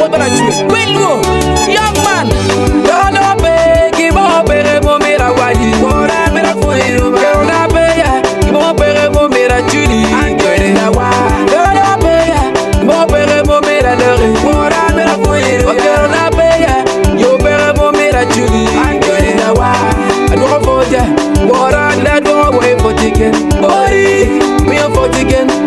go to you. Will you, young man? Don't obey, give up, mira wadi. Ora mira for you, don't obey, give up, mira Judy. I'm going to wa. Don't obey, give up, mira Lori. Ora mira for you, don't obey, you better mira Judy. I'm going to wa. I don't for ya. Ora let go away for chicken. Body, me for chicken.